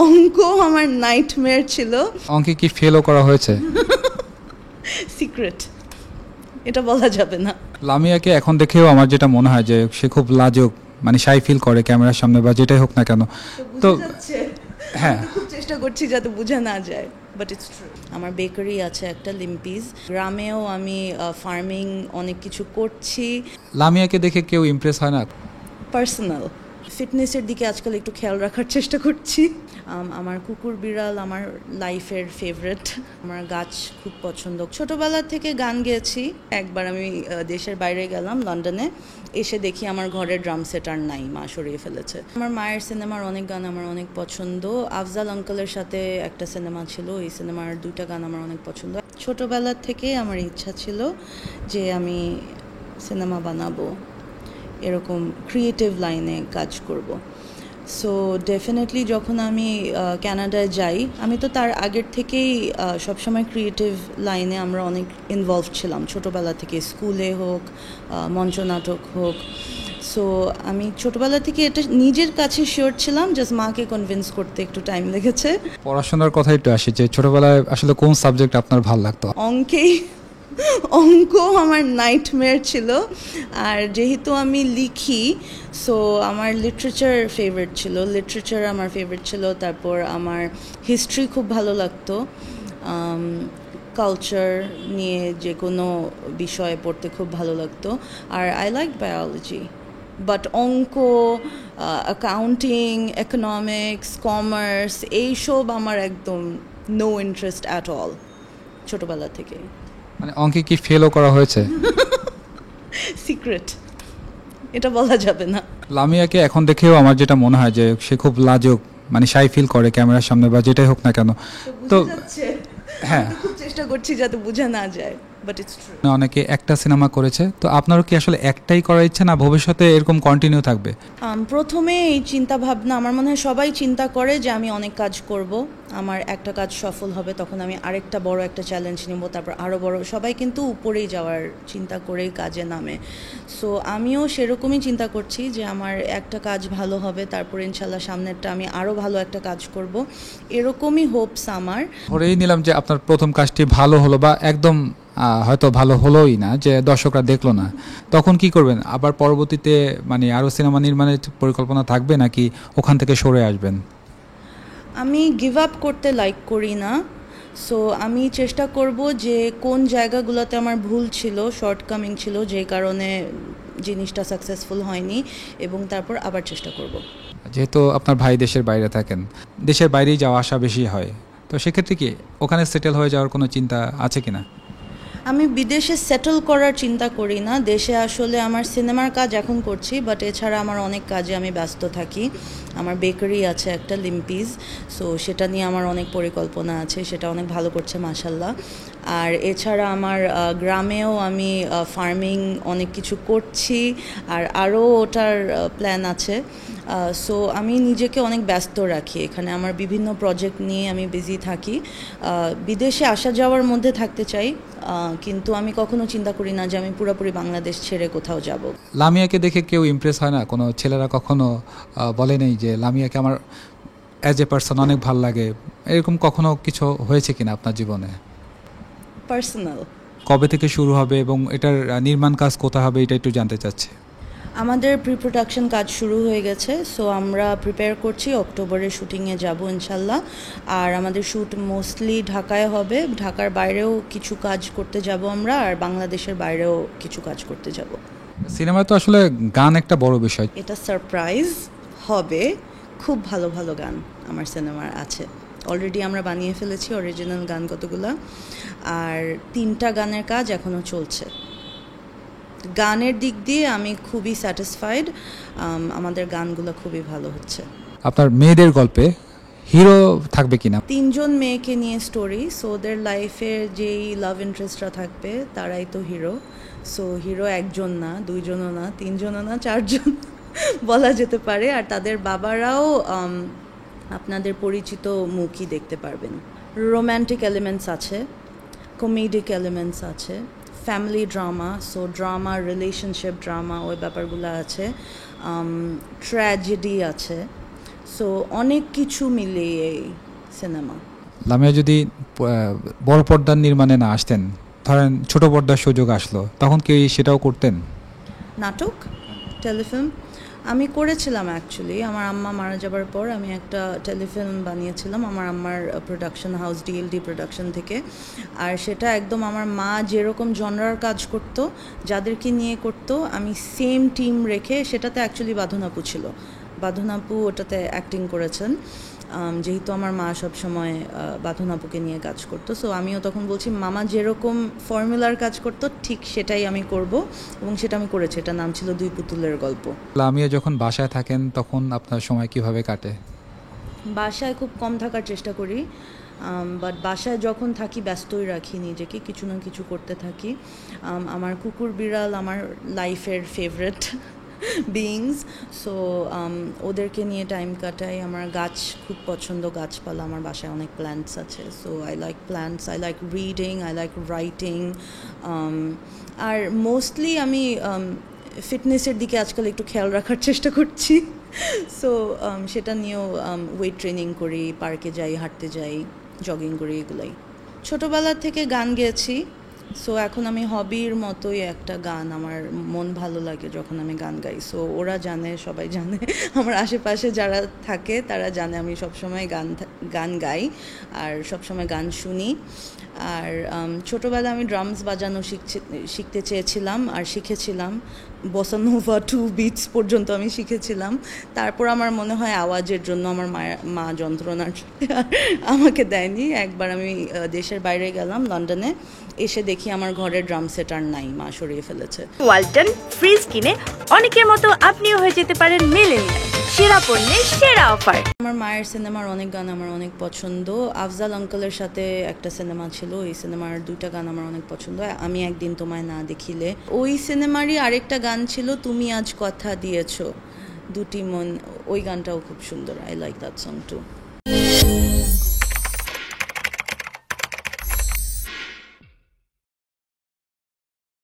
অঙ্ক আমার নাইটমেয়ার ছিল। অঙ্কে কি ফেলও করা হয়েছে? সিক্রেট, এটা বলা যাবে না। লামিয়াকে এখন দেখেও আমার যেটা মনে হয় যে সে খুব লাজুক, মানে শাই ফিল করে ক্যামেরার সামনে বা যেটাই হোক না কেন। তো হ্যাঁ, খুব চেষ্টা করছি যাতে বোঝা না যায়, বাট ইটস ট্রু। আমার বেকারি আছে একটা, লিম্পিজ। গ্রামেও আমি ফার্মিং অনেক কিছু করছি। লামিয়াকে দেখে কেউ ইমপ্রেস হয় না? পার্সোনাল ফিটনেসের দিকে আজকাল একটু খেয়াল রাখার চেষ্টা করছি। আমার কুকুর বিড়াল আমার লাইফের ফেভারিট। আমার গাছ খুব পছন্দ। ছোটবেলা থেকে গান গেয়েছি। একবার আমি দেশের বাইরে গেলাম, লন্ডনে, এসে দেখি আমার ঘরের ড্রাম সেট আর নাই, মা সরিয়ে ফেলেছে। আমার মায়ের সিনেমার অনেক গান আমার অনেক পছন্দ। আফজাল আঙ্কেলের সাথে একটা সিনেমা ছিল, এই সিনেমার 2টা গান আমার অনেক পছন্দ। ছোটবেলা থেকে আমার ইচ্ছা ছিল যে আমি সিনেমা বানাবো, এরকম ক্রিয়েটিভ লাইনে কাজ করব। সো ডেফিনেটলি যখন আমি কানাডায় যাই, আমি তো তার আগের থেকেই সবসময় ক্রিয়েটিভ লাইনে আমরা অনেক ইনভলভ ছিলাম, ছোটোবেলা থেকে, স্কুলে হোক, মঞ্চনাটক হোক। সো আমি ছোটোবেলা থেকে এটা নিজের কাছে শিওর ছিলাম, জাস্ট মাকে কনভিন্স করতে একটু টাইম লেগেছে। পড়াশোনার কথা একটু আসি, যে ছোটবেলায় আসলে কোন সাবজেক্ট আপনার ভালো লাগতো? অঙ্ক আমার নাইটমেয়ার ছিল। আর যেহেতু আমি লিখি, সো আমার লিটারেচার ফেভারিট ছিল, তারপর আমার হিস্ট্রি খুব ভালো লাগতো, কালচার নিয়ে যে কোনো বিষয়ে পড়তে খুব ভালো লাগতো। আর আই লাইক বায়োলজি, বাট অঙ্ক, অ্যাকাউন্টিং, ইকোনমিক্স, কমার্স এইসব আমার একদম নো ইন্টারেস্ট অ্যাট অল ছোটোবেলা থেকে। মানে অঙ্কে কি ফেলও করা হয়েছে? সিক্রেট, এটা বলা যাবে না। লামিয়াকে এখন দেখেও আমার যেটা মনে হয় যে সে খুব লাজুক, মানে শাই ফিল করে ক্যামেরার সামনে বা যেটাই হোক না কেন। তো হ্যাঁ, খুব চেষ্টা করছি যাতে বোঝা না যায়, বাট ইটস ট্রু। অনেকে একটা সিনেমা করেছে, তো আপনারও কি আসলে একটাই করার ইচ্ছে, না ভবিষ্যতে এরকম কন্টিনিউ থাকবে? প্রথমে এই চিন্তা ভাবনা, আমার মনে হয় সবাই চিন্তা করে যে আমি অনেক কাজ করব, আমার একটা কাজ সফল হবে, তখন আমি আরেকটা বড় একটা চ্যালেঞ্জ নিব, তারপর আরও বড়। সবাই কিন্তু উপরেই যাওয়ার চিন্তা করেই কাজে নামে। সো আমিও সেরকমই চিন্তা করছি যে আমার একটা কাজ ভালো হবে, তারপর ইনশাল্লাহ সামনেরটা আমি আরও ভালো একটা কাজ করব, এরকমই হোপস আমার। ধরেই নিলাম যে আপনার প্রথম কাজটি ভালো হলো, বা একদম হয়তো ভালো হলোই না, যে দর্শকরা দেখলো না, তখন কি করবেন? আবার পরবর্তীতে মানে আরও সিনেমা নির্মাণের পরিকল্পনা থাকবে, নাকি ওখান থেকে সরে আসবেন? আমি গিভ আপ করতে লাইক করি না। সো আমি চেষ্টা করব যে কোন জায়গাগুলোতে আমার ভুল ছিল, শর্টকামিং ছিল, যে কারণে জিনিসটা সাকসেসফুল হয়নি, এবং তারপর আবার চেষ্টা করব। যেহেতু আপনার ভাই দেশের বাইরে থাকেন, দেশের বাইরেই যাওয়া আসা বেশি হয়, তো সেক্ষেত্রে কি ওখানে সেটেল হয়ে যাওয়ার কোনো চিন্তা আছে কিনা? আমি বিদেশে সেটেল করার চিন্তা করি না। দেশে আসলে আমার সিনেমার কাজ এখন করছি, বাট এছাড়া আমার অনেক কাজে আমি ব্যস্ত থাকি। আমার বেকারি আছে একটা, লিম্পিজ, সো সেটা নিয়ে আমার অনেক পরিকল্পনা আছে, সেটা অনেক ভালো করছে মাশাল্লাহ। আর এছাড়া আমার গ্রামেও আমি ফার্মিং অনেক কিছু করছি, আর আরও ওটার প্ল্যান আছে। সো আমি নিজেকে অনেক ব্যস্ত রাখি এখানে, আমার বিভিন্ন প্রজেক্ট নিয়ে আমি বিজি থাকি। বিদেশে আসা যাওয়ার মধ্যে থাকতে চাই, কিন্তু আমি কখনো চিন্তা করি না যে আমি পুরোপুরি বাংলাদেশ ছেড়ে কোথাও যাব। লামিয়াকে দেখে কেউ ইমপ্রেস হয় না? কোনো ছেলেরা কখনো বলে নেই যে লামিয়াকে আমার অ্যাজ এ পার্সন অনেক ভাল লাগে? এরকম কখনো কিছু হয়েছে কিনা আপনার জীবনে? পার্সোনাল কবে থেকে শুরু হবে এবং এটার নির্মাণ কাজ কোথায় হবে, এটা একটু জানতে চাচ্ছি। আমাদের প্রি প্রোডাকশন কাজ শুরু হয়ে গেছে, সো আমরা প্রিপেয়ার করছি, অক্টোবরে শুটিংয়ে যাব ইনশাল্লাহ। আর আমাদের শ্যুট মোস্টলি ঢাকায় হবে, ঢাকার বাইরেও কিছু কাজ করতে যাব আমরা, আর বাংলাদেশের বাইরেও কিছু কাজ করতে যাব। সিনেমায় তো আসলে গান একটা বড় বিষয়। এটা সারপ্রাইজ হবে, খুব ভালো ভালো গান আমার সিনেমার আছে, অলরেডি আমরা বানিয়ে ফেলেছি অরিজিনাল গান কতগুলো, আর 3টা গানের কাজ এখনও চলছে। গানের দিক দিয়ে আমি খুবই স্যাটিসফাইড, আমাদের গানগুলো খুবই ভালো হচ্ছে। আপনার মেয়েদের গল্পে হিরো থাকবে কিনা? 3জন মেয়েকে নিয়ে স্টোরি, সো ওদের লাইফের যেই লাভ ইন্টারেস্টরা থাকবে তারাই তো হিরো। সো হিরো একজন না, 2জনও না, 3জনও না, 4জন বলা যেতে পারে। আর তাদের বাবারাও আপনাদের পরিচিত মুখই দেখতে পারবেন। রোম্যান্টিক এলিমেন্টস আছে, কমেডিক এলিমেন্টস আছে, family drama, so drama, relationship drama, ওই ব্যাপারগুলো আছে, ট্র্যাজেডি আছে। সো অনেক কিছু মিলিয়ে এই সিনেমা। লামিয়া যদি বড় পর্দার নির্মাণে না আসতেন, ধরেন ছোট পর্দার সুযোগ আসলো, তখন কি সেটাও করতেন? নাটক, টেলিফিল্ম আমি করেছিলাম অ্যাকচুয়ালি। আমার আম্মা মারা যাবার পর আমি একটা টেলিফিল্ম বানিয়েছিলাম আমার আম্মার প্রোডাকশন হাউস ডিএলডি প্রোডাকশন থেকে। আর সেটা একদম আমার মা যেরকম জনরার কাজ করতো, যাদেরকে নিয়ে করতো, আমি সেম টিম রেখে, সেটাতে অ্যাকচুয়ালি বাঁধন আপু ছিল। বাঁধন আপু ওটাতে অ্যাক্টিং করেছেন, যেহেতু আমার মা সবসময় বাঁধন আপুকে নিয়ে কাজ করতো। সো আমিও তখন বলছি মামা যেরকম ফর্মুলার কাজ করতো ঠিক সেটাই আমি করব, এবং সেটা আমি করেছি। এটার নাম ছিল দুই পুতুলের গল্প। লামিয়া যখন বাসায় থাকেন তখন আপনার সময় কিভাবে কাটে? বাসায় খুব কম থাকার চেষ্টা করি, বাট বাসায় যখন থাকি ব্যস্তই রাখি নিজেকে, কিছু না কিছু করতে থাকি। আমার কুকুর বিড়াল আমার লাইফের ফেভারিট বিইংস, সো ওদেরকে নিয়ে টাইম কাটাই। আমার গাছ খুব পছন্দ, গাছপালা, আমার বাসায় অনেক প্ল্যান্টস আছে। So I like plants, I like reading, I like writing. আর মোস্টলি আমি ফিটনেসের দিকে আজকাল একটু খেয়াল রাখার চেষ্টা করছি। সো সেটা নিয়েও ওয়েট ট্রেনিং করি, পার্কে যাই, হাঁটতে যাই, জগিং করি, এগুলাই। ছোটোবেলার থেকে গান গেয়েছি, সো এখন আমি হবির মতোই একটা গান, আমার মন ভালো লাগে যখন আমি গান গাই। সো ওরা জানে, সবাই জানে, আমার আশেপাশে যারা থাকে তারা জানে আমি সবসময় গান গাই আর সবসময় গান শুনি। আর ছোটোবেলায় আমি ড্রামস বাজানো শিখতে চেয়েছিলাম আর শিখেছিলাম। বসানোভা 2 বিটস পর্যন্ত আমি শিখেছিলাম। তারপর আমার মনে হয় আওয়াজের জন্য আমার মা যন্ত্রণার আমাকে দেয়নি। একবার আমি দেশের বাইরে গেলাম, লন্ডনে, এসে দেখি আমার ঘরের ড্রাম সেট আর নাই, মা সরিয়ে ফেলেছে। ওয়ালটন ফ্রিজ কিনে অনেকের মতো আপনিও হয়ে যেতে পারেন মিলেনিয়াল। সেরা পণ্যের সেরা অফার। আমার মায়ের সিনেমার অনেক গান আমার অনেক পছন্দ। আফজাল আঙ্কেলের সাথে একটা সিনেমা ছিল, এই সিনেমার 2টা গান আমার অনেক পছন্দ। আমি একদিন তোমায় না দেখিলে, ওই সিনেমারই আরেকটা গান ছিল তুমি আজ কথা দিয়েছো, দুটি মন, ওই গানটাও খুব সুন্দর। I like that song two.